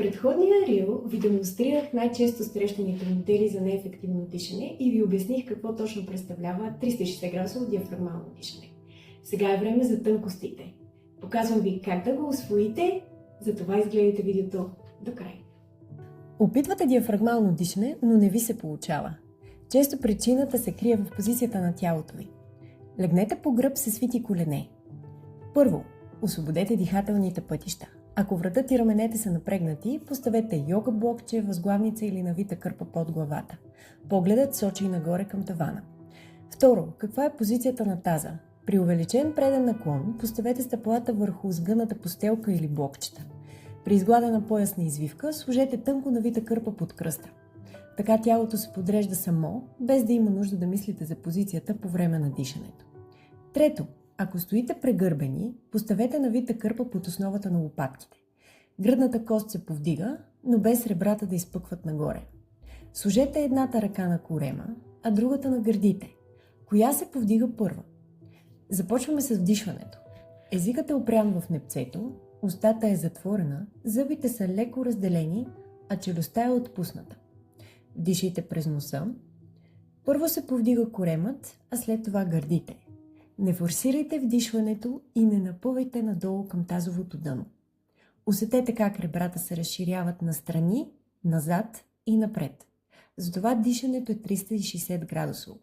предходния рил ви демонстрирах най-често срещаните модели за неефективно дишане и ви обясних какво точно представлява 360 градусово диафрагмално дишане. Сега е време за тънкостите. Показвам ви как да го усвоите, затова изгледайте видеото до край. Опитвате диафрагмално дишане, но не ви се получава. Често причината се крие в позицията на тялото ви. Легнете по гръб с свити колене. Първо, освободете дихателните пътища. Ако вратът и раменете са напрегнати, поставете йога блокче, възглавница или навита кърпа под главата. Погледът сочи нагоре към тавана. Второ, каква е позицията на таза? При увеличен преден наклон, поставете стъпалата върху сгъната постелка или блокчета. При изгладена поясна извивка, сложете тънко навита кърпа под кръста. Така тялото се подрежда само, без да има нужда да мислите за позицията по време на дишането. Трето, ако стоите прегърбени, поставете навита кърпа под основата на лопатките. Гръдната кост се повдига, но без ребрата да изпъкват нагоре. Сложете едната ръка на корема, а другата на гърдите. Коя се повдига първа? Започваме с вдишването. Езикът е опрян в непцето, устата е затворена, зъбите са леко разделени, а челюстта е отпусната. Вдишайте през носа. Първо се повдига коремът, а след това гърдите. Не форсирайте вдишването и не напъвайте надолу към тазовото дъно. Усетете как ребрата се разширяват настрани, назад и напред. Затова дишането е 360 градусово.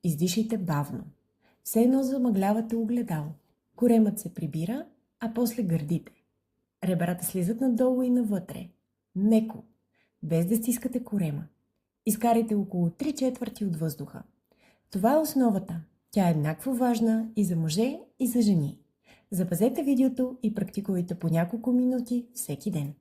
Издишайте бавно. Все едно замъглявате огледало. Коремът се прибира, а после гърдите. Ребрата слизат надолу и навътре. Меко, без да стискате корема. Изкарайте около 3/4 от въздуха. Това е основата. Тя е еднакво важна и за мъже, и за жени. Запазете видеото и практикувайте по няколко минути всеки ден.